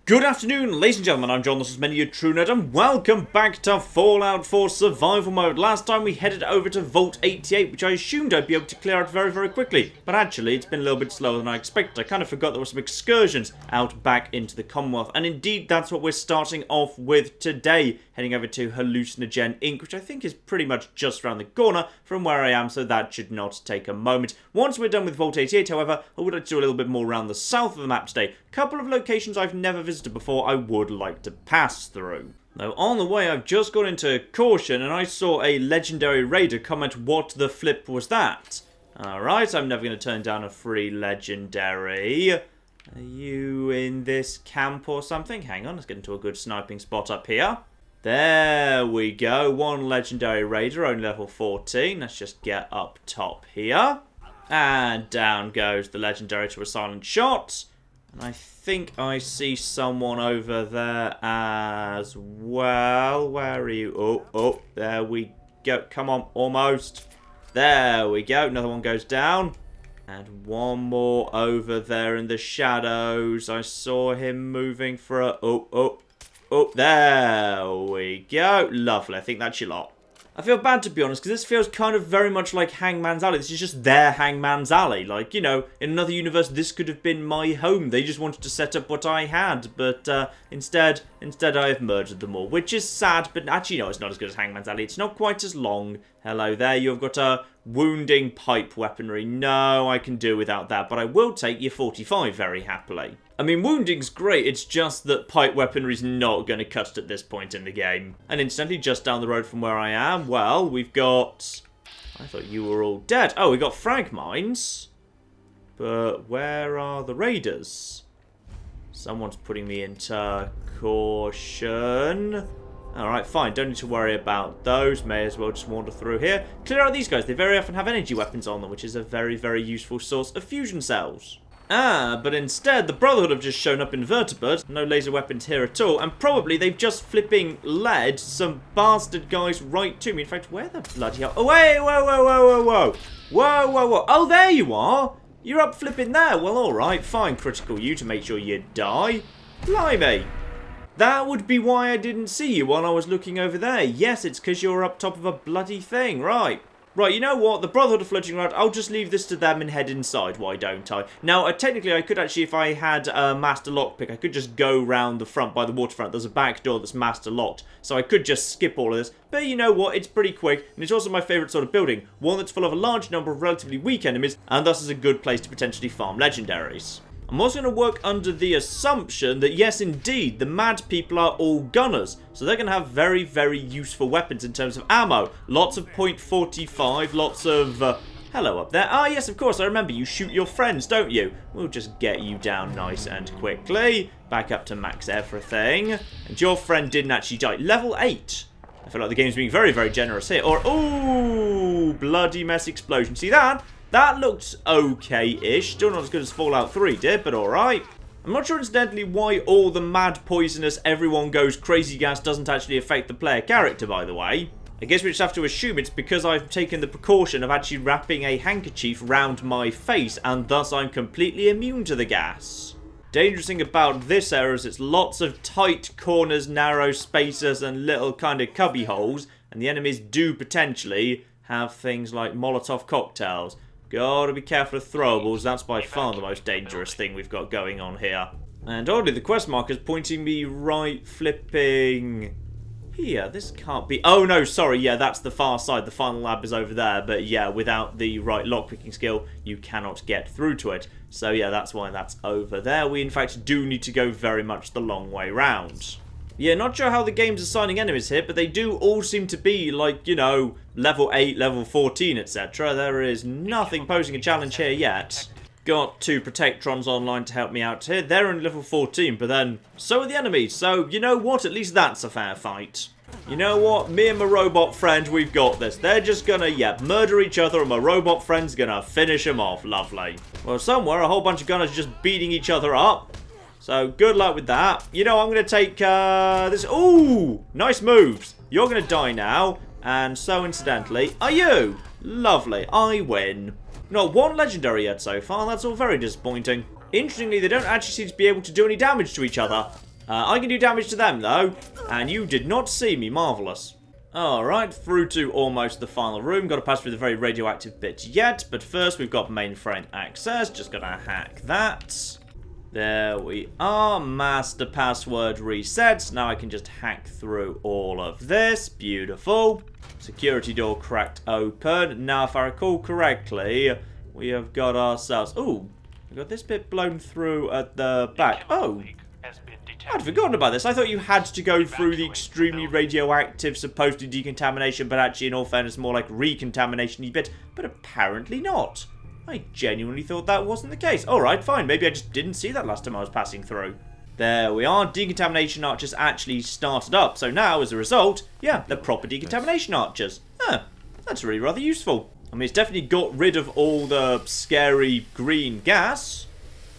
Good afternoon, ladies and gentlemen, I'm John, this is Many a True Nerd, and welcome back to Fallout 4 Survival Mode. Last time we headed over to Vault 88, which I assumed I'd be able to clear out very, very quickly. But actually, it's been a little bit slower than I expected. I kind of forgot there were some excursions out back into the Commonwealth. And indeed, that's what we're starting off with today. Heading over to Hallucinogen Inc., which I think is pretty much just around the corner from where I am, so that should not take a moment. Once we're done with Vault 88, however, I would like to do a little bit more around the south of the map today. A couple of locations I've never visited before I would like to pass through. Now, on the way, I've just got into Caution, and I saw a legendary raider comment, "What the flip was that?" Alright, I'm never going to turn down a free legendary. Are you in this camp or something? Hang on, let's get into a good sniping spot up here. There we go, one legendary raider, only level 14. Let's just get up top here. And down goes the legendary to a silent shot. And I think I see someone over there as well. Where are you? Oh, there we go. Come on, almost. There we go. Another one goes down. And one more over there in the shadows. I saw him moving for a... Oh, there we go. Lovely. I think that's your lot. I feel bad, to be honest, because this feels kind of very much like Hangman's Alley. This is just their Hangman's Alley. Like, you know, in another universe, this could have been my home. They just wanted to set up what I had, but instead I have murdered them all, which is sad, but actually, no, it's not as good as Hangman's Alley. It's not quite as long. Hello there, you've got a wounding pipe weaponry. No, I can do without that, but I will take your 45 very happily. I mean, wounding's great, it's just that pipe weaponry's not going to cut it at this point in the game. And incidentally, just down the road from where I am, well, we've got... I thought you were all dead. Oh, we got frag mines. But where are the raiders? Someone's putting me into Caution. Alright, fine, don't need to worry about those. May as well just wander through here. Clear out these guys, they very often have energy weapons on them, which is a very, very useful source of fusion cells. But instead, the Brotherhood have just shown up in Vertibird. No laser weapons here at all. And probably they've just flipping led some bastard guys right to me. In fact, where the bloody hell? Oh, wait, whoa. Whoa. Oh, there you are. You're up flipping there. Well, alright, fine. Critical you to make sure you die. Blimey. That would be why I didn't see you while I was looking over there. Yes, it's because you're up top of a bloody thing. Right, you know what? The Brotherhood are floating around. I'll just leave this to them and head inside. Why don't I? Now, technically, I could actually, if I had a master lockpick, I could just go round the front by the waterfront. There's a back door that's master locked. So I could just skip all of this. But you know what? It's pretty quick. And it's also my favourite sort of building. One that's full of a large number of relatively weak enemies. And thus is a good place to potentially farm legendaries. I'm also going to work under the assumption that, yes, indeed, the mad people are all gunners. So they're going to have very, very useful weapons in terms of ammo. Lots of .45, lots of... hello up there. Ah, yes, of course, I remember. You shoot your friends, don't you? We'll just get you down nice and quickly. Back up to max everything. And your friend didn't actually die. Level 8. I feel like the game's being very, very generous here. Or, ooh, bloody mess explosion. See that? That looked okay-ish. Still not as good as Fallout 3 did, but alright. I'm not sure, incidentally, why all the mad, poisonous, everyone goes crazy gas doesn't actually affect the player character, by the way. I guess we just have to assume it's because I've taken the precaution of actually wrapping a handkerchief round my face, and thus I'm completely immune to the gas. Dangerous thing about this area is it's lots of tight corners, narrow spaces, and little kind of cubby holes, and the enemies do potentially have things like Molotov cocktails. Gotta be careful of throwables, that's by far the most dangerous thing we've got going on here. And oddly, the quest marker's pointing me right flipping here. This can't be... Oh no, sorry, yeah, that's the far side. The final lab is over there, but yeah, without the right lockpicking skill, you cannot get through to it. So yeah, that's why that's over there. We in fact do need to go very much the long way round. Yeah, not sure how the game's assigning enemies here, but they do all seem to be, like, you know, level 8, level 14, etc. There is nothing posing a challenge here yet. Got 2 Protectrons online to help me out here. They're only level 14, but then so are the enemies. So, you know what? At least that's a fair fight. You know what? Me and my robot friend, we've got this. They're just gonna, murder each other, and my robot friend's gonna finish them off. Lovely. Well, somewhere, a whole bunch of gunners just beating each other up. So, good luck with that. You know, I'm going to take this... Ooh! Nice moves. You're going to die now. And so, incidentally, are you? Lovely. I win. Not one legendary yet so far. That's all very disappointing. Interestingly, they don't actually seem to be able to do any damage to each other. I can do damage to them, though. And you did not see me. Marvellous. Alright, through to almost the final room. Got to pass through the very radioactive bit yet. But first, we've got mainframe access. Just got to hack that. There we are. Master password reset. Now I can just hack through all of this. Beautiful. Security door cracked open. Now, if I recall correctly, we have got ourselves... Ooh, we got this bit blown through at the back. Oh, I'd forgotten about this. I thought you had to go through the extremely radioactive supposed decontamination, but actually, in all fairness, more like recontamination-y bit. But apparently not. I genuinely thought that wasn't the case. Alright, fine. Maybe I just didn't see that last time I was passing through. There we are. Decontamination archers actually started up. So now, as a result, yeah, they're proper decontamination archers. Huh, that's really rather useful. I mean, it's definitely got rid of all the scary green gas,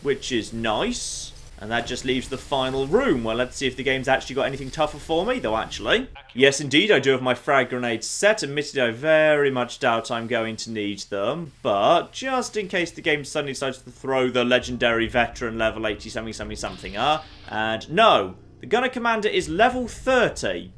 which is nice. And that just leaves the final room. Well, let's see if the game's actually got anything tougher for me, though, actually. Yes, indeed, I do have my frag grenades set. Admittedly, I very much doubt I'm going to need them. But just in case the game suddenly decides to throw the legendary veteran level 80-something, and no, the Gunner Commander is level 30.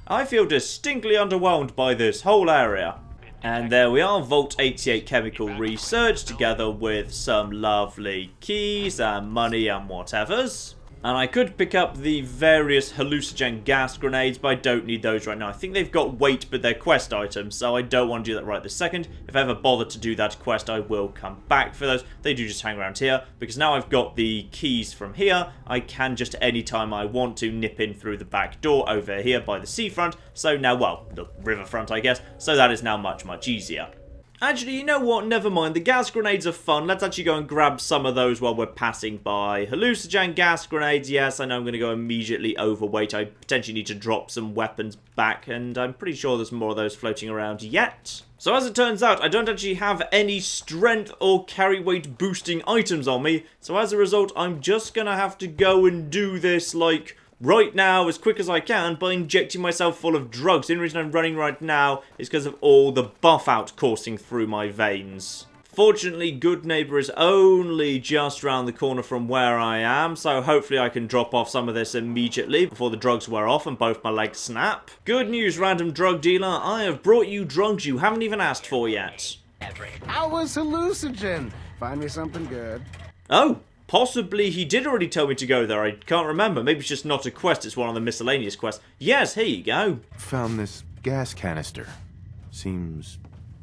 I feel distinctly underwhelmed by this whole area. And there we are, Vault 88 Chemical Research, together with some lovely keys and money and whatevers. And I could pick up the various hallucinogen gas grenades, but I don't need those right now. I think they've got weight, but they're quest items, so I don't want to do that right this second. If I ever bother to do that quest, I will come back for those. They do just hang around here, because now I've got the keys from here, I can just anytime I want to nip in through the back door over here by the seafront. So now, well, the riverfront, I guess. So that is now much, much easier. Actually, you know what? Never mind. The gas grenades are fun. Let's actually go and grab some of those while we're passing by. Hallucinogen gas grenades. Yes, I know I'm going to go immediately overweight. I potentially need to drop some weapons back, and I'm pretty sure there's more of those floating around yet. So as it turns out, I don't actually have any strength or carry weight boosting items on me. So as a result, I'm just going to have to go and do this, like, right now, as quick as I can, by injecting myself full of drugs. The only reason I'm running right now is because of all the buff out coursing through my veins. Fortunately, Good Neighbor is only just around the corner from where I am, so hopefully I can drop off some of this immediately before the drugs wear off and both my legs snap. Good news, random drug dealer. I have brought you drugs you haven't even asked for yet. How was hallucinogen? Find me something good. Oh. Possibly he did already tell me to go there. I can't remember. Maybe it's just not a quest. It's one of the miscellaneous quests. Yes, here you go. Found this gas canister. Seems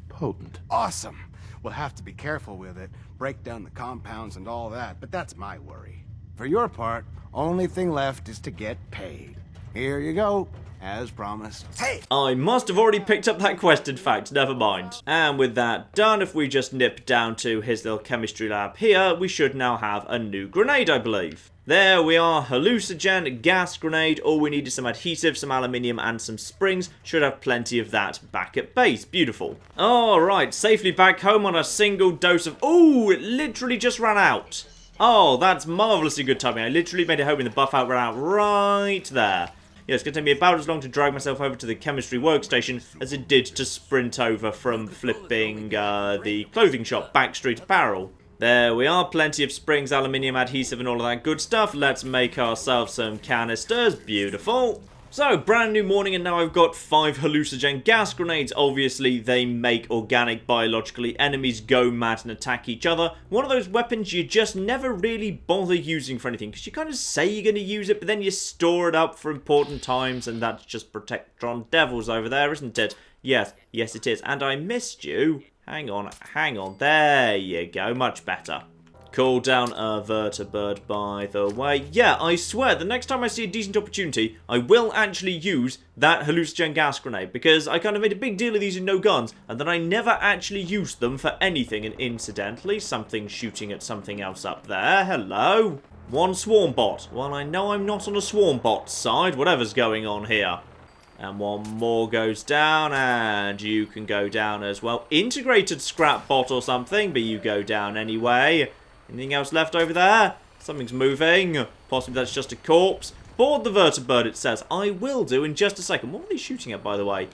potent. Awesome. We'll have to be careful with it. Break down the compounds and all that, but that's my worry. For your part, only thing left is to get paid. Here you go. As promised. Hey! I must have already picked up that quest, in fact. Never mind. And with that done, if we just nip down to his little chemistry lab here, we should now have a new grenade, I believe. There we are. Hallucinogen, gas grenade. All we need is some adhesive, some aluminium, and some springs. Should have plenty of that back at base. Beautiful. Alright, safely back home on a single dose of... Ooh, it literally just ran out. Oh, that's marvellously good timing. I literally made it home and the buff out ran out right there. Yeah, it's going to take me about as long to drag myself over to the chemistry workstation as it did to sprint over from flipping the clothing shop, Backstreet Apparel. There we are, plenty of springs, aluminium, adhesive and all of that good stuff. Let's make ourselves some canisters. Beautiful. So, brand new morning and now I've got 5 hallucinogen gas grenades. Obviously, they make organic, biologically enemies go mad and attack each other. One of those weapons you just never really bother using for anything, because you kind of say you're going to use it, but then you store it up for important times, and that's just Protectron Devils over there, isn't it? Yes, yes it is. And I missed you. Hang on. There you go, much better. Call down a vertibird, by the way. Yeah, I swear, the next time I see a decent opportunity, I will actually use that hallucinogen gas grenade, because I kind of made a big deal of these in no guns, and then I never actually used them for anything, and incidentally, something's shooting at something else up there. Hello? One swarm bot. Well, I know I'm not on a swarm bot side, whatever's going on here. And one more goes down, and you can go down as well. Integrated scrap bot or something, but you go down anyway. Anything else left over there? Something's moving. Possibly that's just a corpse. Board the vertibird, it says. I will do in just a second. What are they shooting at, by the way?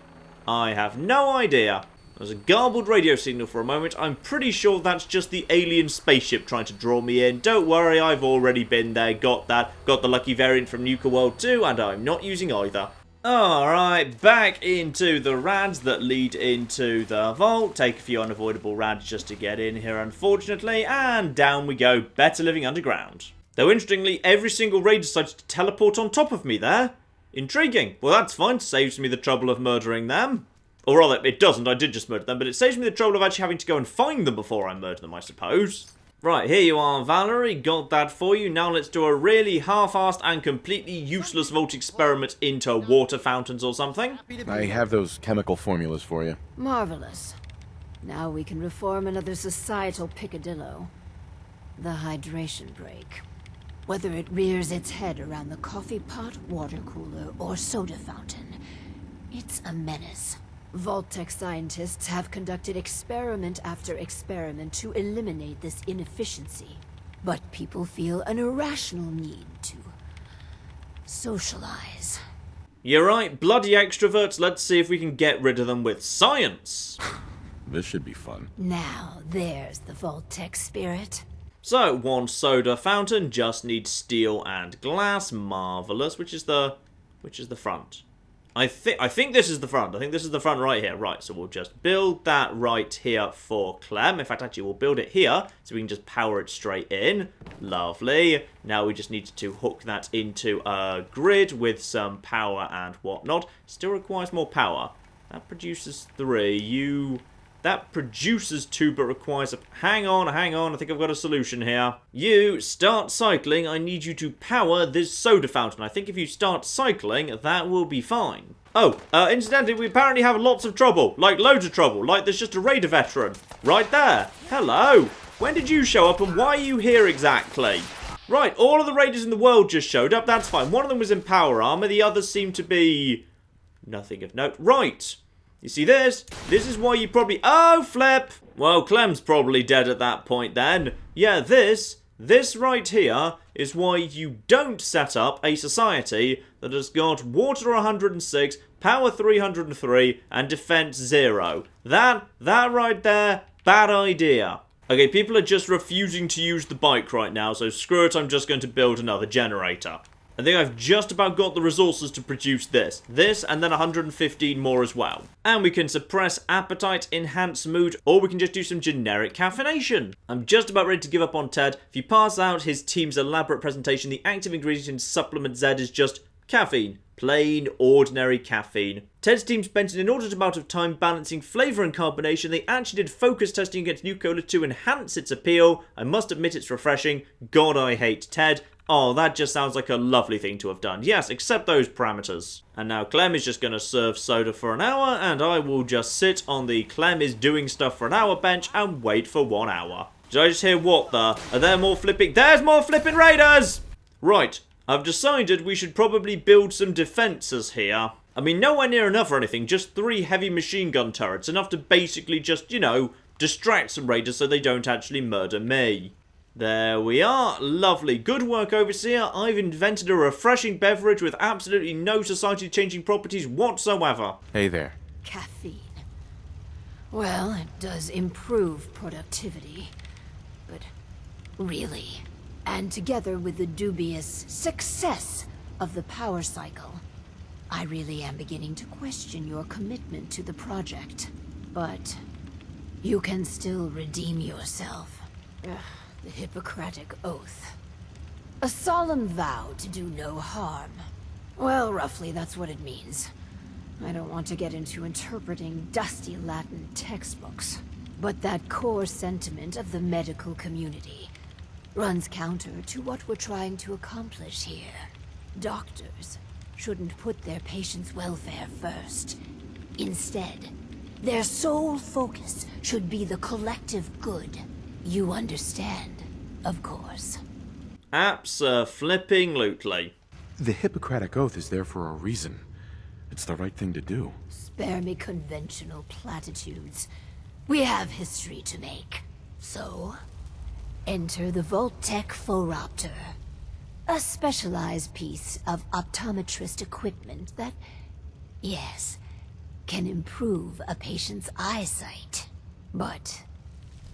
I have no idea. There's a garbled radio signal for a moment. I'm pretty sure that's just the alien spaceship trying to draw me in. Don't worry, I've already been there, got that. Got the lucky variant from Nuka World 2, and I'm not using either. Alright, back into the rads that lead into the vault. Take a few unavoidable rads just to get in here, unfortunately. And down we go, better living underground. Though interestingly, every single raid decides to teleport on top of me there. Intriguing. Well, that's fine. Saves me the trouble of murdering them. Or rather, it doesn't. I did just murder them, but it saves me the trouble of actually having to go and find them before I murder them, I suppose. Right, here you are, Valerie. Got that for you. Now let's do a really half-assed and completely useless vault experiment into water fountains or something. I have those chemical formulas for you. Marvelous. Now we can reform another societal picadillo. The hydration break. Whether it rears its head around the coffee pot, water cooler, or soda fountain, it's a menace. Vault-Tec scientists have conducted experiment after experiment to eliminate this inefficiency. But people feel an irrational need to socialize. You're right, bloody extroverts. Let's see if we can get rid of them with science. This should be fun. Now there's the Vault-Tec spirit. So, one soda fountain, just needs steel and glass. Marvellous. Which is the front? I think this is the front. I think this is the front right here. Right, so we'll just build that right here for Clem. In fact, actually, we'll build it here so we can just power it straight in. Lovely. Now we just need to hook that into a grid with some power and whatnot. Still requires more power. That produces 3. That produces 2, but requires a... Hang on. I think I've got a solution here. You, start cycling. I need you to power this soda fountain. I think if you start cycling, that will be fine. Oh, incidentally, we apparently have lots of trouble. Like, loads of trouble. Like, there's just a raider veteran. Right there. Hello. When did you show up, and why are you here exactly? Right, all of the raiders in the world just showed up. That's fine. One of them was in power armor. The others seem to be... nothing of note. Right. You see this? This is why you probably... Oh, flip! Well, Clem's probably dead at that point then. Yeah, this right here is why you don't set up a society that has got water 106, power 303, and defense 0. That right there, bad idea. Okay, people are just refusing to use the bike right now, so screw it, I'm just going to build another generator. I think I've just about got the resources to produce this, and then 115 more as well. And we can suppress appetite, enhance mood, or we can just do some generic caffeination. I'm just about ready to give up on Ted. If you pass out his team's elaborate presentation, the active ingredient in Supplement Z is just caffeine. Plain, ordinary caffeine. Ted's team spent an inordinate amount of time balancing flavour and carbonation. They actually did focus testing against New Cola to enhance its appeal. I must admit it's refreshing. God, I hate Ted. Oh, that just sounds like a lovely thing to have done. Yes, accept those parameters. And now Clem is just going to serve soda for an hour, and I will just sit on the Clem is doing stuff for an hour bench and wait for 1 hour. Did I just hear what the? Are there more flipping? There's more flipping raiders! Right, I've decided we should probably build some defences here. I mean, nowhere near enough or anything, just 3 heavy machine gun turrets, enough to basically just, you know, distract some raiders so they don't actually murder me. There we are. Lovely. Good work, Overseer. I've invented a refreshing beverage with absolutely no society-changing properties whatsoever. Hey there. Caffeine. Well, it does improve productivity. But really? And together with the dubious success of the power cycle, I really am beginning to question your commitment to the project. But you can still redeem yourself. Ugh. The Hippocratic Oath. A solemn vow to do no harm. Well, roughly that's what it means. I don't want to get into interpreting dusty Latin textbooks, but that core sentiment of the medical community runs counter to what we're trying to accomplish here. Doctors shouldn't put their patients' welfare first. Instead, their sole focus should be the collective good. You understand, of course. Abso-flipping-lutely. The Hippocratic Oath is there for a reason. It's the right thing to do. Spare me conventional platitudes. We have history to make. So, enter the Vault-Tec Phoropter. A specialized piece of optometrist equipment that, yes, can improve a patient's eyesight, but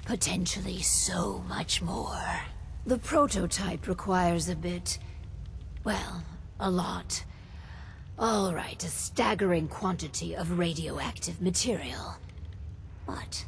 potentially so much more. The prototype requires a bit, well, a lot. All right, a staggering quantity of radioactive material. But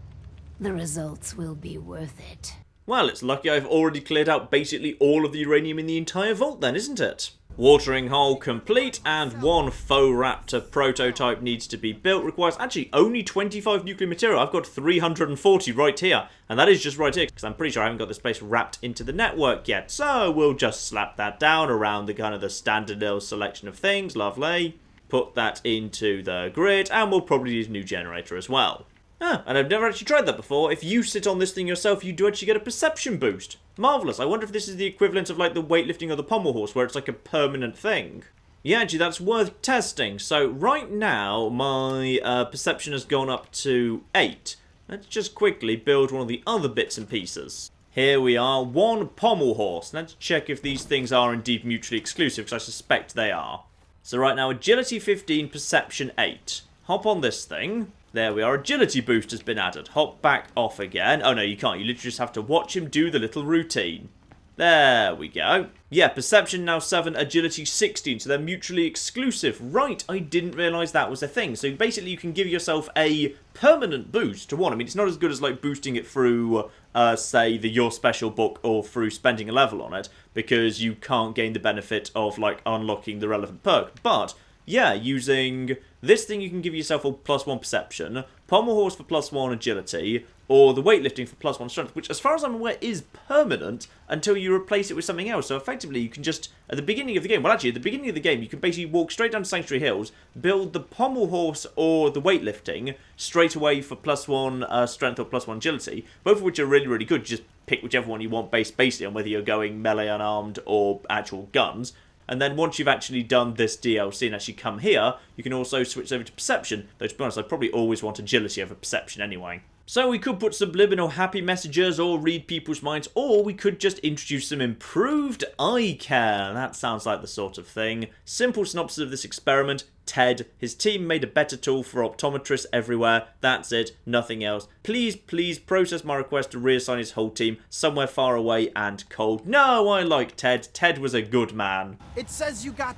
the results will be worth it. Well, it's lucky I've already cleared out basically all of the uranium in the entire vault then, isn't it? Watering hole complete, and one faux raptor prototype needs to be built. Requires actually only 25 nuclear material. I've got 340 right here, and that is just right here, because I'm pretty sure I haven't got this place wrapped into the network yet. So we'll just slap that down around the kind of the standard little selection of things. Lovely. Put that into the grid, and we'll probably use a new generator as well. Ah, and I've never actually tried that before. If you sit on this thing yourself, you do actually get a perception boost. Marvellous. I wonder if this is the equivalent of like the weightlifting or the pommel horse, where it's like a permanent thing. Yeah, actually, that's worth testing. So right now, my perception has gone up to 8. Let's just quickly build one of the other bits and pieces. Here we are, one pommel horse. Let's check if these things are indeed mutually exclusive, because I suspect they are. So right now, agility 15, perception 8. Hop on this thing. There we are, agility boost has been added. Hop back off again. Oh no, you can't. You literally just have to watch him do the little routine. There we go. Yeah, perception now 7, agility 16, so they're mutually exclusive. Right, I didn't realise that was a thing. So basically you can give yourself a permanent boost to one. I mean, it's not as good as like boosting it through, say, the Your Special book or through spending a level on it, because you can't gain the benefit of like unlocking the relevant perk. But yeah, using this thing you can give yourself a +1 perception, pommel horse for +1 agility, or the weightlifting for +1 strength, which as far as I'm aware is permanent until you replace it with something else. So effectively you can just, at the beginning of the game, well actually at the beginning of the game you can basically walk straight down to Sanctuary Hills, build the pommel horse or the weightlifting straight away for +1 strength or +1 agility, both of which are really, really good. You just pick whichever one you want based basically on whether you're going melee unarmed or actual guns. And then once you've actually done this DLC and actually come here, you can also switch over to perception. Though to be honest, I probably always want agility over perception anyway. So we could put subliminal happy messages or read people's minds, or we could just introduce some improved eye care. That sounds like the sort of thing. Simple synopsis of this experiment. Ted, his team made a better tool for optometrists everywhere. That's it, nothing else. Please, please process my request to reassign his whole team somewhere far away and cold. No, I like Ted. Ted was a good man. It says you got,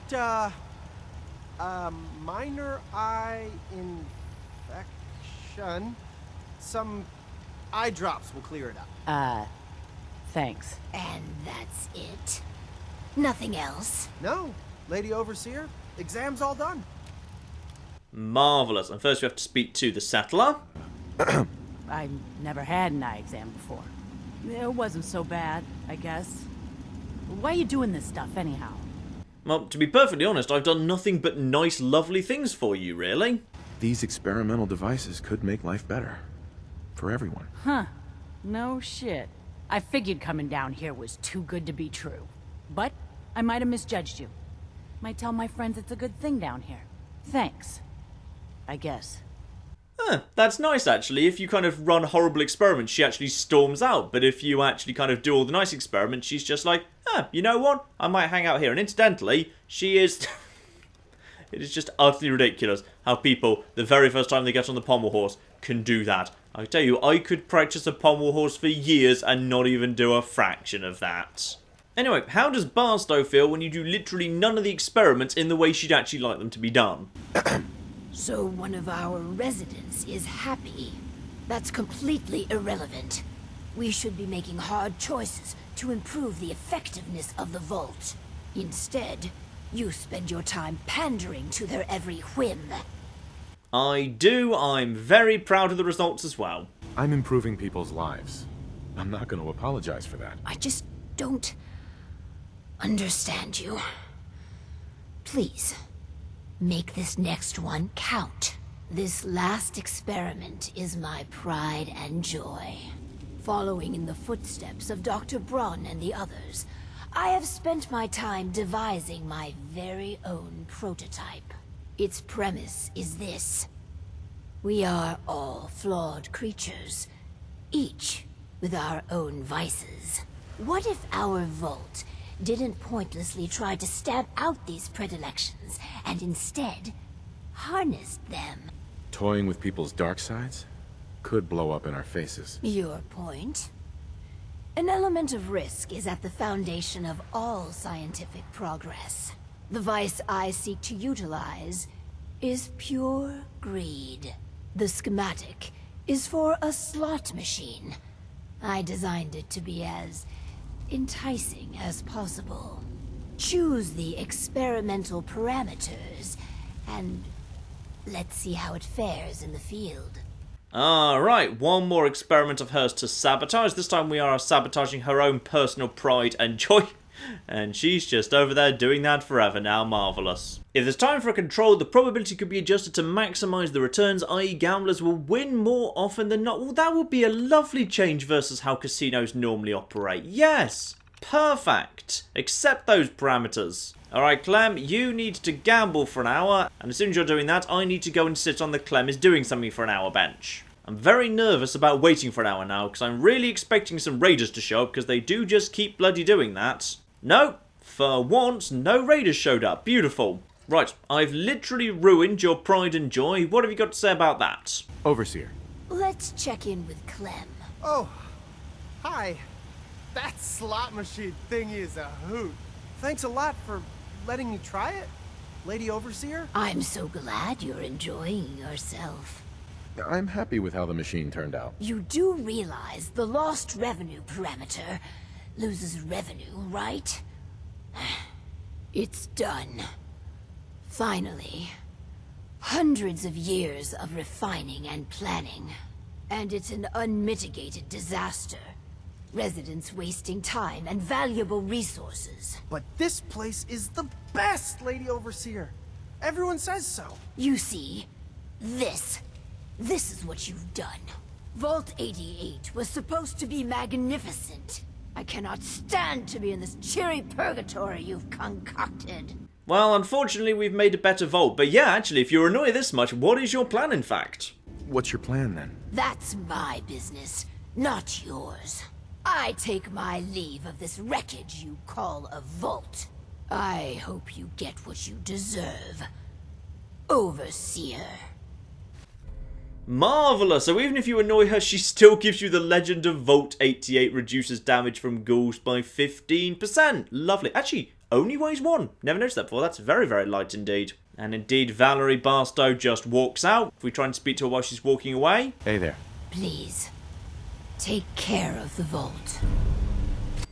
minor eye infection. Some eye drops will clear it up. Thanks. And that's it? Nothing else? No, Lady Overseer, exam's all done. Marvellous. And first we have to speak to the settler. I never had an eye exam before. It wasn't so bad, I guess. Why are you doing this stuff, anyhow? Well, to be perfectly honest, I've done nothing but nice, lovely things for you, really. These experimental devices could make life better. For everyone. Huh. No shit. I figured coming down here was too good to be true. But I might have misjudged you. Might tell my friends it's a good thing down here. Thanks. I guess. That's nice, actually. If you kind of run horrible experiments, she actually storms out. But if you actually kind of do all the nice experiments, she's just like, you know what? I might hang out here. And incidentally, she is... It is just utterly ridiculous how people, the very first time they get on the pommel horse, can do that. I tell you, I could practice a pommel horse for years and not even do a fraction of that. Anyway, how does Barstow feel when you do literally none of the experiments in the way she'd actually like them to be done? So one of our residents is happy. That's completely irrelevant. We should be making hard choices to improve the effectiveness of the vault. Instead, you spend your time pandering to their every whim. I do. I'm very proud of the results as well. I'm improving people's lives. I'm not going to apologize for that. I just don't understand you. Please, make this next one count. This last experiment is my pride and joy. Following in the footsteps of Dr. Braun and the others, I have spent my time devising my very own prototype. Its premise is this. We are all flawed creatures, each with our own vices. What if our vault didn't pointlessly try to stamp out these predilections, and instead harnessed them Toying with people's dark sides could blow up in our faces. Your point? An element of risk is at the foundation of all scientific progress. The vice I seek to utilize is pure greed. The schematic is for a slot machine. I designed it to be as enticing as possible. Choose the experimental parameters, and let's see how it fares in the field. Alright, one more experiment of hers to sabotage. This time we are sabotaging her own personal pride and joy. And she's just over there doing that forever now. Marvellous. If there's time for a control, the probability could be adjusted to maximise the returns, i.e. gamblers will win more often than not. Well, that would be a lovely change versus how casinos normally operate. Yes! Perfect! Accept those parameters. Alright, Clem, you need to gamble for an hour, and as soon as you're doing that, I need to go and sit on the Clem is doing something for an hour bench. I'm very nervous about waiting for an hour now, because I'm really expecting some raiders to show up, because they do just keep bloody doing that. No, for once, no raiders showed up. Beautiful. Right, I've literally ruined your pride and joy. What have you got to say about that? Overseer. Let's check in with Clem. Oh, hi. That slot machine thingy is a hoot. Thanks a lot for letting me try it, Lady Overseer. I'm so glad you're enjoying yourself. I'm happy with how the machine turned out. You do realize the lost revenue parameter loses revenue, right? It's done. Finally. Hundreds of years of refining and planning. And it's an unmitigated disaster. Residents wasting time and valuable resources. But this place is the best, Lady Overseer. Everyone says so. You see, this is what you've done. Vault 88 was supposed to be magnificent. I cannot stand to be in this cheery purgatory you've concocted. Well, unfortunately, we've made a better vault. But yeah, actually, if you're annoyed this much, what is your plan, in fact? What's your plan, then? That's my business, not yours. I take my leave of this wreckage you call a vault. I hope you get what you deserve, Overseer. Marvellous! So even if you annoy her, she still gives you the Legend of Vault 88 reduces damage from ghouls by 15%. Lovely. Actually, only weighs 1. Never noticed that before. That's very, very light indeed. And indeed, Valerie Barstow just walks out. If we try and speak to her while she's walking away. Hey there. Please, take care of the vault.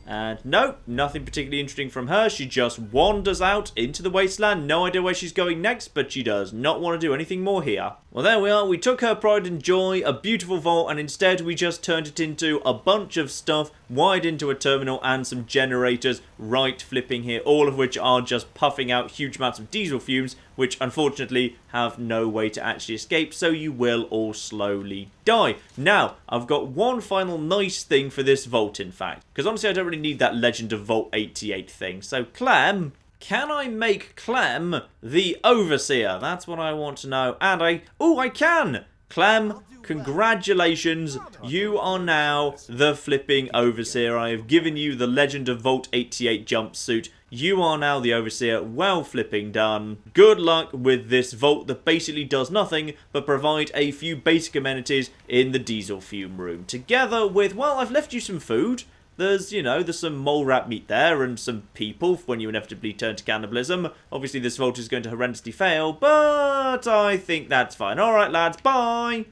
And no, nothing particularly interesting from her. She just wanders out into the wasteland. No idea where she's going next, but she does not want to do anything more here. Well, there we are. We took her pride and joy, a beautiful vault, and instead we just turned it into a bunch of stuff, wired into a terminal and some generators right flipping here, all of which are just puffing out huge amounts of diesel fumes, which unfortunately have no way to actually escape, so you will all slowly die. Now, I've got one final nice thing for this vault, in fact, because honestly I don't really need that Legend of Vault 88 thing. So, Clem, can I make Clem the Overseer? That's what I want to know. And I can! Clem, congratulations, you are now the flipping Overseer. I have given you the Legend of Vault 88 jumpsuit. You are now the Overseer. Well flipping done. Good luck with this vault that basically does nothing but provide a few basic amenities in the diesel fume room. Together with, well, I've left you some food. There's, you know, there's some mole rat meat there and some people when you inevitably turn to cannibalism. Obviously, this vault is going to horrendously fail, but I think that's fine. Alright, lads, bye!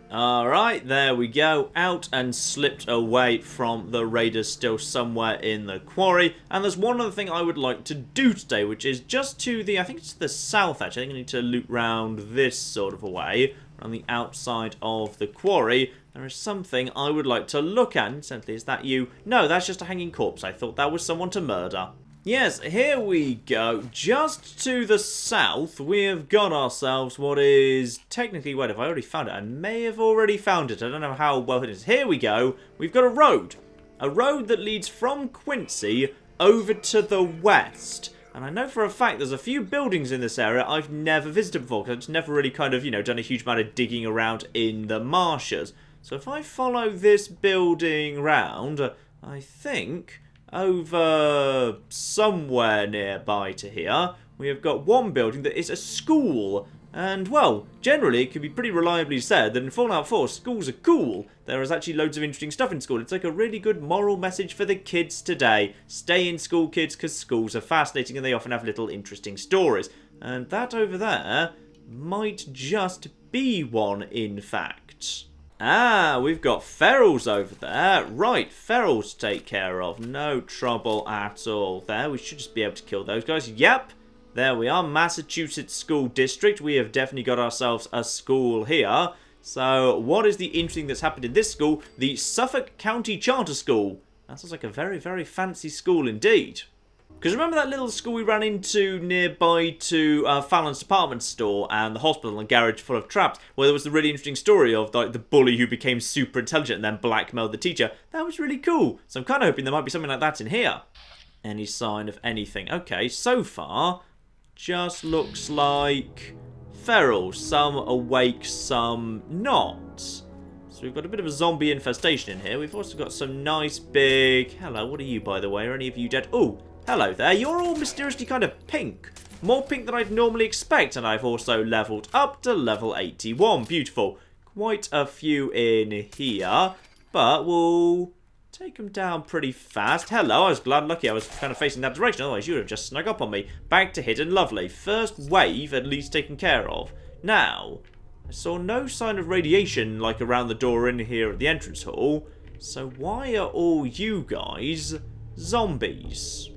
Alright, there we go. Out and slipped away from the raiders still somewhere in the quarry. And there's one other thing I would like to do today, which is just to the, I think it's the south actually. I think I need to loop round this sort of a way, on the outside of the quarry. There is something I would like to look at. Incidentally, is that you? No, that's just a hanging corpse. I thought that was someone to murder. Yes, here we go. Just to the south, we have got ourselves what is technically, wait, have I already found it? I may have already found it. I don't know how well it is. Here we go. We've got a road. A road that leads from Quincy over to the west. And I know for a fact there's a few buildings in this area I've never visited before, because I've just never really kind of, you know, done a huge amount of digging around in the marshes. So if I follow this building round, I think over somewhere nearby to here, we have got one building that is a school. And, well, generally it can be pretty reliably said that in Fallout 4, schools are cool. There is actually loads of interesting stuff in school. It's like a really good moral message for the kids today. Stay in school, kids, because schools are fascinating and they often have little interesting stories. And that over there might just be one, in fact. Ah, we've got ferals over there. Right, ferals to take care of. No trouble at all there. We should just be able to kill those guys. Yep. There we are, Massachusetts School District. We have definitely got ourselves a school here. So, what is the interesting that's happened in this school? The Suffolk County Charter School. That sounds like a very, very fancy school indeed. Because remember that little school we ran into nearby to Fallon's department store and the hospital and garage full of traps, where there was the really interesting story of the bully who became super intelligent and then blackmailed the teacher? That was really cool. So I'm kind of hoping there might be something like that in here. Any sign of anything? Okay, so far just looks like feral. Some awake, some not. So we've got a bit of a zombie infestation in here. We've also got some nice big... Hello, what are you, by the way? Are any of you dead? Oh, hello there. You're all mysteriously kind of pink. More pink than I'd normally expect. And I've also leveled up to level 81. Beautiful. Quite a few in here. But we'll take them down pretty fast. Hello, I was lucky I was kind of facing that direction. Otherwise, you would have just snuck up on me. Back to hidden. Lovely. First wave at least taken care of. Now, I saw no sign of radiation like around the door in here at the entrance hall. So why are all you guys zombies?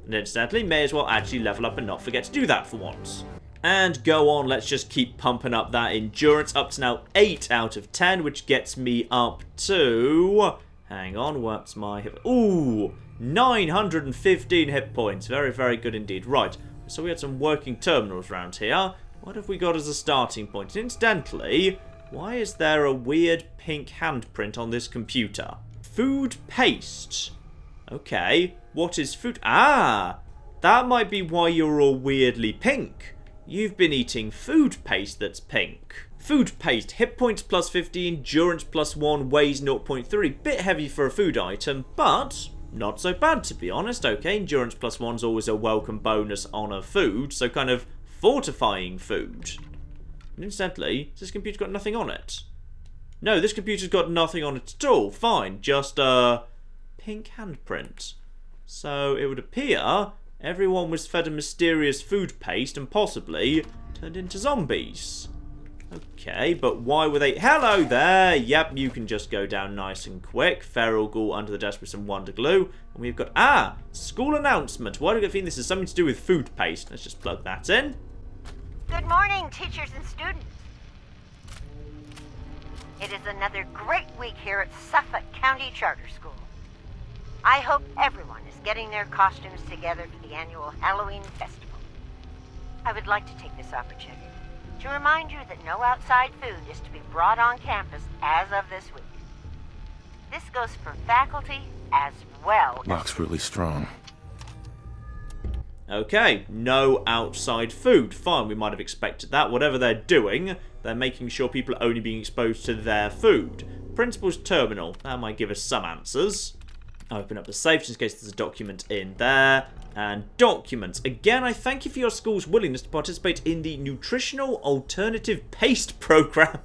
And incidentally, may as well actually level up and not forget to do that for once. And go on, let's just keep pumping up that endurance. Up to now 8 out of 10, which gets me up to... Hang on, what's my hit? Ooh, 915 hit points. Very, very good indeed. Right, so we had some working terminals around here. What have we got as a starting point? Incidentally, why is there a weird pink handprint on this computer? Food paste. Okay, what is food? Ah, that might be why you're all weirdly pink. You've been eating food paste that's pink. Food paste, hit points plus 50, endurance plus 1, weighs 0.3. Bit heavy for a food item, but not so bad to be honest. Okay, endurance plus 1's always a welcome bonus on a food, so kind of fortifying food. And incidentally, has this computer got nothing on it? No, this computer's got nothing on it at all. Fine, just a pink handprint. So it would appear everyone was fed a mysterious food paste and possibly turned into zombies. Okay, but why were they... Hello there! Yep, you can just go down nice and quick. Feral ghoul under the desk with some wonder glue. And we've got... Ah! School announcement. Why do I think this is something to do with food paste? Let's just plug that in. Good morning, teachers and students. It is another great week here at Suffolk County Charter School. I hope everyone is getting their costumes together for the annual Halloween festival. I would like to take this opportunity to remind you that no outside food is to be brought on campus as of this week. This goes for faculty as well as... Lock's really strong. Okay, no outside food. Fine, we might have expected that. Whatever they're doing, they're making sure people are only being exposed to their food. Principal's terminal. That might give us some answers. Open up the safe just in case there's a document in there. And documents. Again, I thank you for your school's willingness to participate in the Nutritional Alternative Paste Program.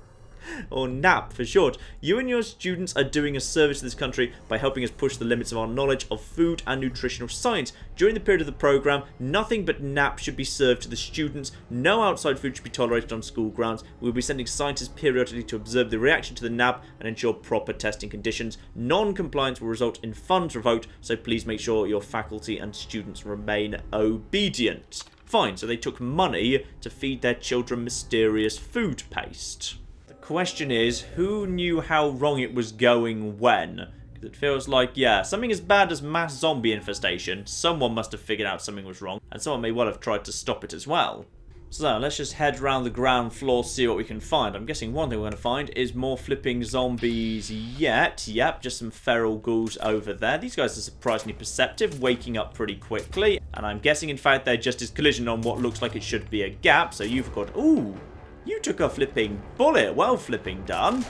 Or NAP for short. You and your students are doing a service to this country by helping us push the limits of our knowledge of food and nutritional science. During the period of the program, nothing but NAP should be served to the students. No outside food should be tolerated on school grounds. We'll be sending scientists periodically to observe the reaction to the NAP and ensure proper testing conditions. Non-compliance will result in funds revoked, so please make sure your faculty and students remain obedient. Fine, so they took money to feed their children mysterious food paste. Question is, who knew how wrong it was going when? Because it feels like, yeah, something as bad as mass zombie infestation, someone must have figured out something was wrong, and someone may well have tried to stop it as well. So, let's just head around the ground floor, see what we can find. I'm guessing one thing we're going to find is more flipping zombies yet. Yep, just some feral ghouls over there. These guys are surprisingly perceptive, waking up pretty quickly. And I'm guessing, in fact, they're just as collision on what looks like it should be a gap. So you've got... Ooh! You took a flipping bullet. Well flipping done.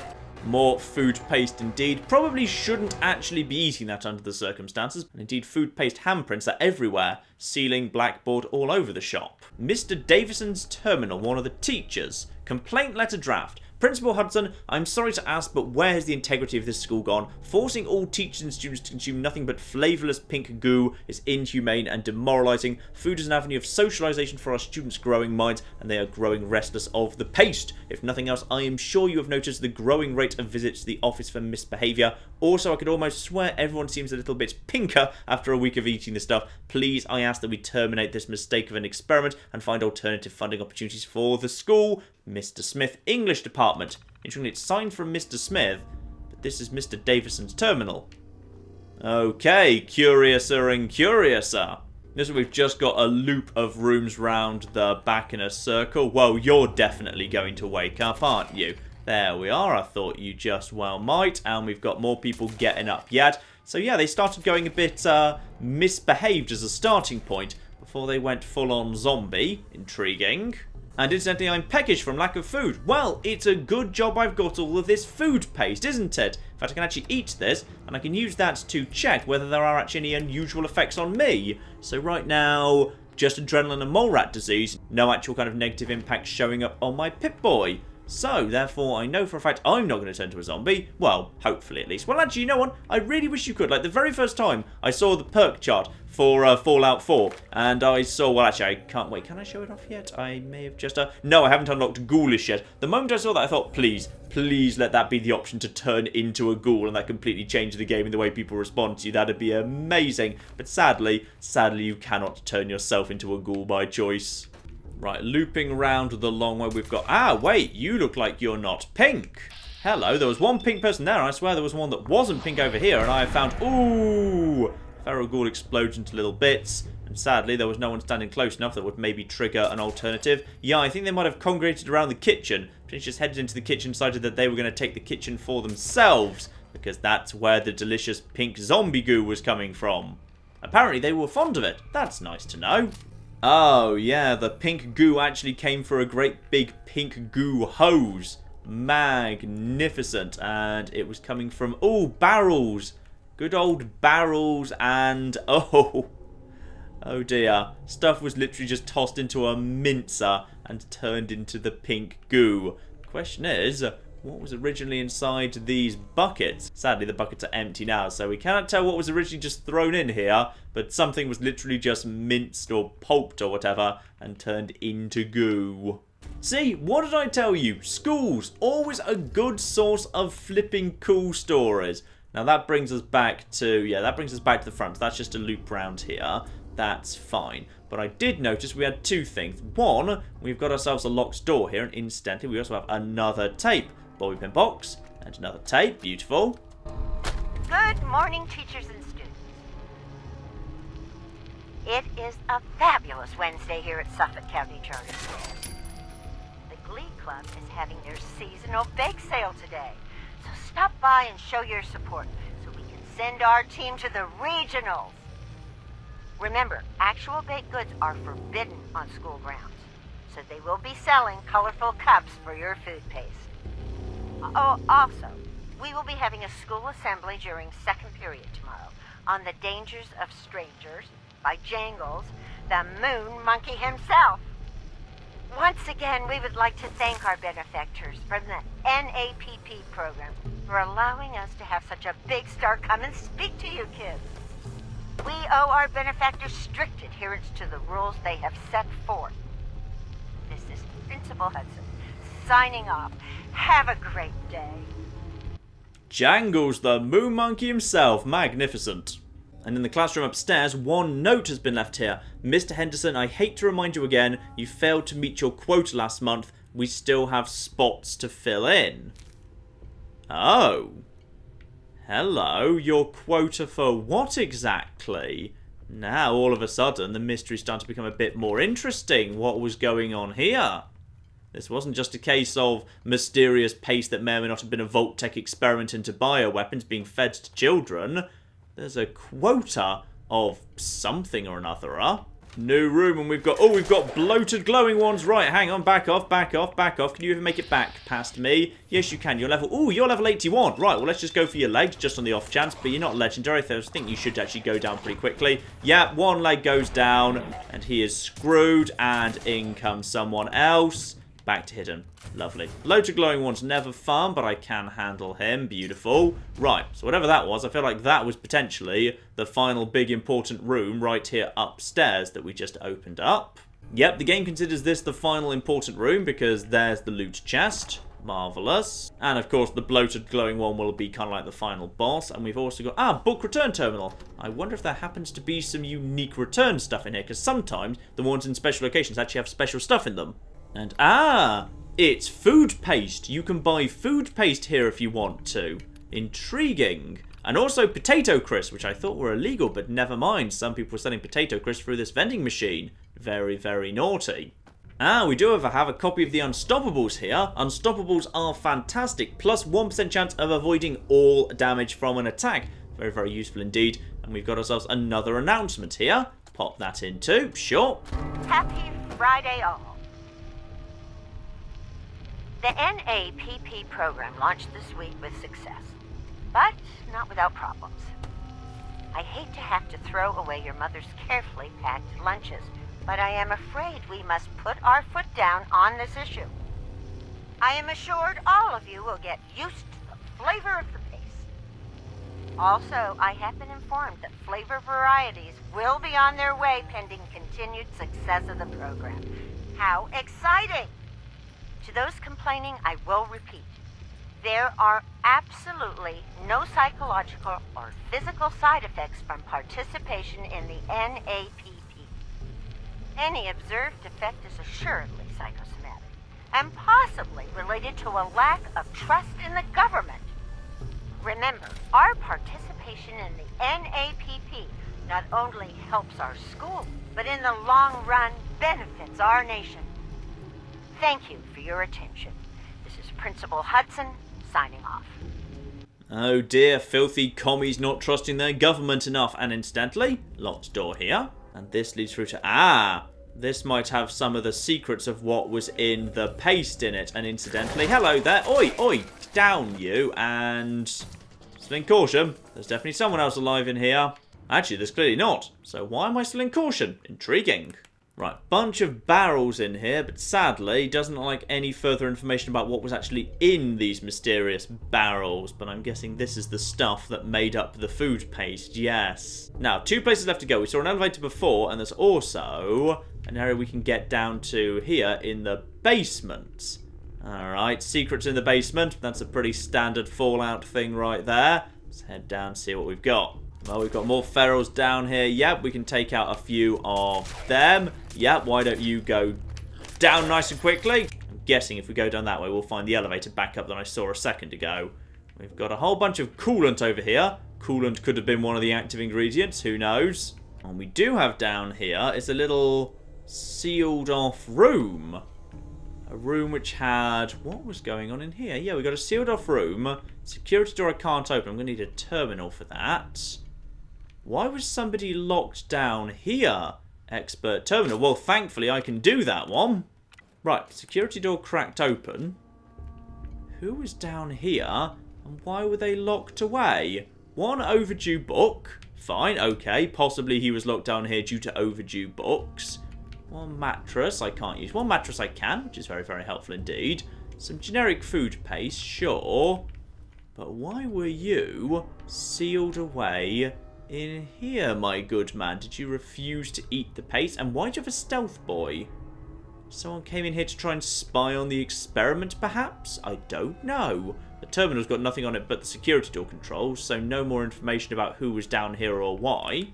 More food paste indeed. Probably shouldn't actually be eating that under the circumstances. And indeed, food paste handprints are everywhere. Ceiling, blackboard, all over the shop. Mr. Davison's terminal, one of the teachers. Complaint letter draft. Principal Hudson, I'm sorry to ask, but where has the integrity of this school gone? Forcing all teachers and students to consume nothing but flavourless pink goo is inhumane and demoralising. Food is an avenue of socialisation for our students' growing minds, and they are growing restless of the paste. If nothing else, I am sure you have noticed the growing rate of visits to the office for misbehaviour. Also, I could almost swear everyone seems a little bit pinker after a week of eating this stuff. Please, I ask that we terminate this mistake of an experiment and find alternative funding opportunities for the school. Mr. Smith, English Department. Interestingly, it's signed from Mr. Smith, but this is Mr. Davison's terminal. Okay, curiouser and curiouser. This is we've just got a loop of rooms round the back in a circle. Well, you're definitely going to wake up, aren't you? There we are. I thought you just well might. And we've got more people getting up yet. So yeah, they started going a bit misbehaved as a starting point before they went full-on zombie. Intriguing. And incidentally, I'm peckish from lack of food. Well, it's a good job I've got all of this food paste, isn't it? In fact, I can actually eat this, and I can use that to check whether there are actually any unusual effects on me. So right now, just adrenaline and mole rat disease. No actual kind of negative impact showing up on my Pip-Boy. So, therefore, I know for a fact I'm not going to turn to a zombie. Well, hopefully at least. Well, actually, you know what? I really wish you could. Like, the very first time I saw the perk chart for Fallout 4, and I saw... Well, actually, I can't... Wait, can I show it off yet? I may have just... No, I haven't unlocked Ghoulish yet. The moment I saw that, I thought, please let that be the option to turn into a ghoul, and that completely change the game and the way people respond to you. That'd be amazing. But sadly, you cannot turn yourself into a ghoul by choice. Right, looping around the long way we've got... Ah, wait, you look like you're not pink. Hello, there was one pink person there, and I swear there was one that wasn't pink over here, and I have found... Ooh! Feral ghoul explodes into little bits, and sadly there was no one standing close enough that would maybe trigger an alternative. Yeah, I think they might have congregated around the kitchen. They just headed into the kitchen, decided that they were going to take the kitchen for themselves, because that's where the delicious pink zombie goo was coming from. Apparently they were fond of it. That's nice to know. Oh, yeah, the pink goo actually came for a great big pink goo hose. Magnificent. And it was coming from, oh, barrels. Good old barrels and, oh dear. Stuff was literally just tossed into a mincer and turned into the pink goo. Question is, what was originally inside these buckets? Sadly, the buckets are empty now, so we cannot tell what was originally just thrown in here, but something was literally just minced or pulped or whatever and turned into goo. See, what did I tell you? Schools, always a good source of flipping cool stories. Now that brings us back to, yeah, that brings us back to the front. That's just a loop round here. That's fine. But I did notice we had two things. One, we've got ourselves a locked door here, and incidentally, we also have another tape. Bobby pin box, and another tape. Beautiful. Good morning, teachers and students. It is a fabulous Wednesday here at Suffolk County Charter School. The Glee Club is having their seasonal bake sale today. So stop by and show your support so we can send our team to the regionals. Remember, actual baked goods are forbidden on school grounds, so they will be selling colorful cups for your food paste. Oh, also, we will be having a school assembly during second period tomorrow on the dangers of strangers by Jangles, the moon monkey himself. Once again, we would like to thank our benefactors from the NAPP program for allowing us to have such a big star come and speak to you kids. We owe our benefactors strict adherence to the rules they have set forth. This is Principal Hudson, signing off. Have a great day. Jangles, the moon monkey himself. Magnificent. And in the classroom upstairs, one note has been left here. Mr. Henderson, I hate to remind you again, you failed to meet your quota last month. We still have spots to fill in. Oh. Hello, your quota for what exactly? Now, all of a sudden, the mystery's starting to become a bit more interesting. What was going on here? This wasn't just a case of mysterious paste that may or may not have been a Vault-Tec experiment into bioweapons being fed to children. There's a quota of something or another. New room, and we've got bloated glowing ones. Right, hang on, back off, back off, back off. Can you even make it back past me? Yes, you can. You're level 81. Right, well, let's just go for your legs, just on the off chance, but you're not legendary, so I think you should actually go down pretty quickly. Yeah, one leg goes down, and he is screwed, and in comes someone else. Back to hidden. Lovely. Loads of glowing ones, never fun, but I can handle him. Beautiful. Right, so whatever that was, I feel like that was potentially the final big important room right here upstairs that we just opened up. Yep, the game considers this the final important room because there's the loot chest. Marvellous. And of course the bloated glowing one will be kind of like the final boss. And we've also got, book return terminal. I wonder if there happens to be some unique return stuff in here, because sometimes the ones in special locations actually have special stuff in them. And it's food paste. You can buy food paste here if you want to. Intriguing. And also potato crisps, which I thought were illegal, but never mind. Some people were selling potato crisps through this vending machine. Very, very naughty. We do have a copy of the Unstoppables here. Unstoppables are fantastic. Plus 1% chance of avoiding all damage from an attack. Very, very useful indeed. And we've got ourselves another announcement here. Pop that in too. Sure. Happy Friday all. The NAPP program launched this week with success, but not without problems. I hate to have to throw away your mother's carefully packed lunches, but I am afraid we must put our foot down on this issue. I am assured all of you will get used to the flavor of the paste. Also, I have been informed that flavor varieties will be on their way pending continued success of the program. How exciting! To those complaining, I will repeat. There are absolutely no psychological or physical side effects from participation in the NAPP. Any observed effect is assuredly psychosomatic, and possibly related to a lack of trust in the government. Remember, our participation in the NAPP not only helps our school, but in the long run benefits our nation. Thank you for your attention. This is Principal Hudson, signing off. Oh dear, filthy commies not trusting their government enough. And incidentally, locked door here. And this leads through to, this might have some of the secrets of what was in the paste in it. And incidentally, hello there. Oi, oi, down you. And still in caution. There's definitely someone else alive in here. Actually, there's clearly not. So why am I still in caution? Intriguing. Right, bunch of barrels in here, but sadly doesn't look like any further information about what was actually in these mysterious barrels. But I'm guessing this is the stuff that made up the food paste, yes. Now, 2 places left to go. We saw an elevator before, and there's also an area we can get down to here in the basement. Alright, secrets in the basement. That's a pretty standard Fallout thing right there. Let's head down and see what we've got. Well, we've got more ferals down here. Yep, we can take out a few of them. Yep, why don't you go down nice and quickly? I'm guessing if we go down that way, we'll find the elevator back up that I saw a second ago. We've got a whole bunch of coolant over here. Coolant could have been one of the active ingredients, who knows? And we do have down here is a little sealed off room. A room which had... What was going on in here? Yeah, we got a sealed off room. Security door I can't open. I'm going to need a terminal for that. Why was somebody locked down here? Expert terminal. Well, thankfully I can do that one. Right, security door cracked open. Who was down here? And why were they locked away? One overdue book. Fine, okay. Possibly he was locked down here due to overdue books. One mattress I can't use. One mattress I can, which is very, very helpful indeed. Some generic food paste, sure. But why were you sealed away in here, my good man? Did you refuse to eat the paste? And why do you have a stealth boy? Someone came in here to try and spy on the experiment, perhaps? I don't know. The terminal's got nothing on it but the security door controls, so no more information about who was down here or why.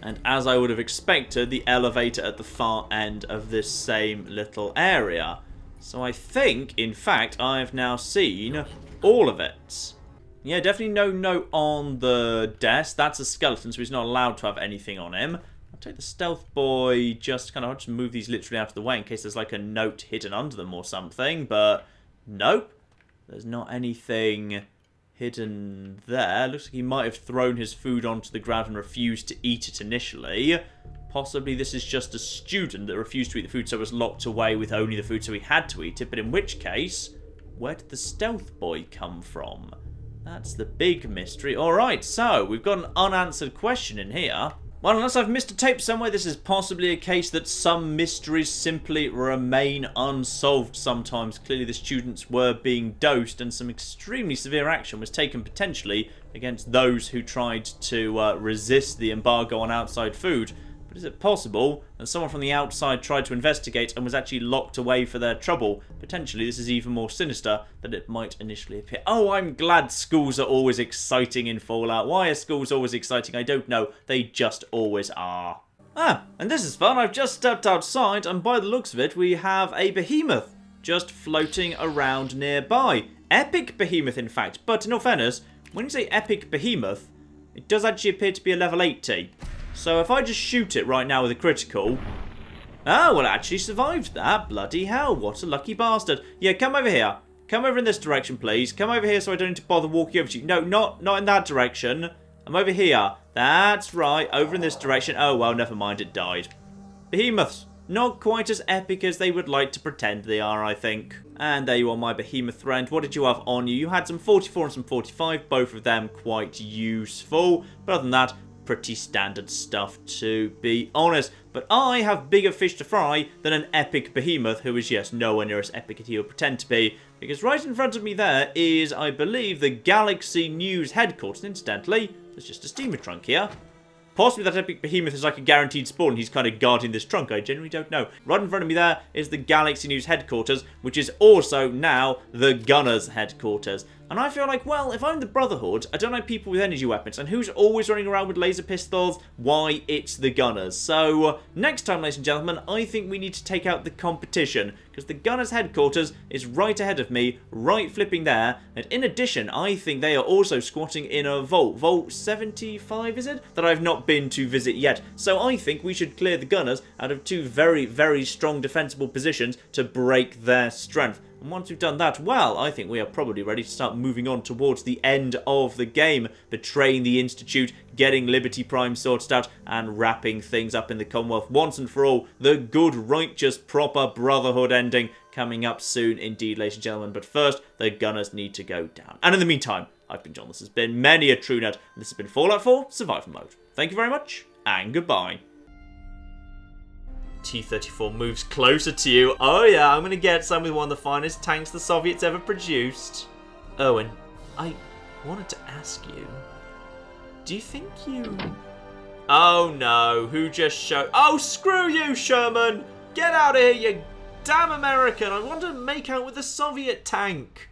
And as I would have expected, the elevator at the far end of this same little area. So I think, in fact, I've now seen all of it. Yeah, definitely no note on the desk. That's a skeleton, so he's not allowed to have anything on him. I'll take the stealth boy, I'll just move these literally out of the way in case there's like a note hidden under them or something. But nope, there's not anything hidden there. Looks like he might have thrown his food onto the ground and refused to eat it initially. Possibly this is just a student that refused to eat the food, so was locked away with only the food, so he had to eat it. But in which case, where did the stealth boy come from? That's the big mystery. Alright, so we've got an unanswered question in here. Well, unless I've missed a tape somewhere, this is possibly a case that some mysteries simply remain unsolved sometimes. Clearly the students were being dosed and some extremely severe action was taken potentially against those who tried to resist the embargo on outside food. But is it possible that someone from the outside tried to investigate and was actually locked away for their trouble? Potentially this is even more sinister than it might initially appear. Oh, I'm glad schools are always exciting in Fallout. Why are schools always exciting? I don't know. They just always are. Ah, and this is fun. I've just stepped outside and by the looks of it we have a behemoth just floating around nearby. Epic behemoth in fact, but in all fairness, when you say epic behemoth, it does actually appear to be a level 80. So if I just shoot it right now with a critical... Oh, well, it actually survived that. Bloody hell, what a lucky bastard. Yeah, come over here. Come over in this direction, please. Come over here so I don't need to bother walking over to you. No, not in that direction. I'm over here. That's right, over in this direction. Oh, well, never mind, it died. Behemoths. Not quite as epic as they would like to pretend they are, I think. And there you are, my behemoth friend. What did you have on you? You had some 44 and some 45, both of them quite useful. But other than that, pretty standard stuff, to be honest. But I have bigger fish to fry than an epic behemoth, who is, yes, nowhere near as epic as he will pretend to be. Because right in front of me there is, I believe, the Galaxy News headquarters. Incidentally, there's just a steamer trunk here. Possibly that epic behemoth is like a guaranteed spawn. He's kind of guarding this trunk. I genuinely don't know. Right in front of me there is the Galaxy News headquarters, which is also now the Gunners headquarters. And I feel like, well, if I'm the Brotherhood, I don't like people with energy weapons. And who's always running around with laser pistols? Why, it's the Gunners. So, next time, ladies and gentlemen, I think we need to take out the competition. Because the Gunners headquarters is right ahead of me, right flipping there. And in addition, I think they are also squatting in a vault. Vault 75, is it? That I've not been to visit yet. So I think we should clear the Gunners out of two very, very strong defensible positions to break their strength. And once we've done that, well, I think we are probably ready to start moving on towards the end of the game. Betraying the Institute, getting Liberty Prime sorted out, and wrapping things up in the Commonwealth once and for all. The good, righteous, proper Brotherhood ending coming up soon indeed, ladies and gentlemen. But first, the Gunners need to go down. And in the meantime, I've been John. This has been many a TrueNet, and this has been Fallout 4 Survival Mode. Thank you very much, and goodbye. T-34 moves closer to you. Oh yeah, I'm going to get some with one of the finest tanks the Soviets ever produced. Owen, I wanted to ask you, do you think you... Oh no, who just showed... Oh, screw you, Sherman! Get out of here, you damn American! I want to make out with the Soviet tank!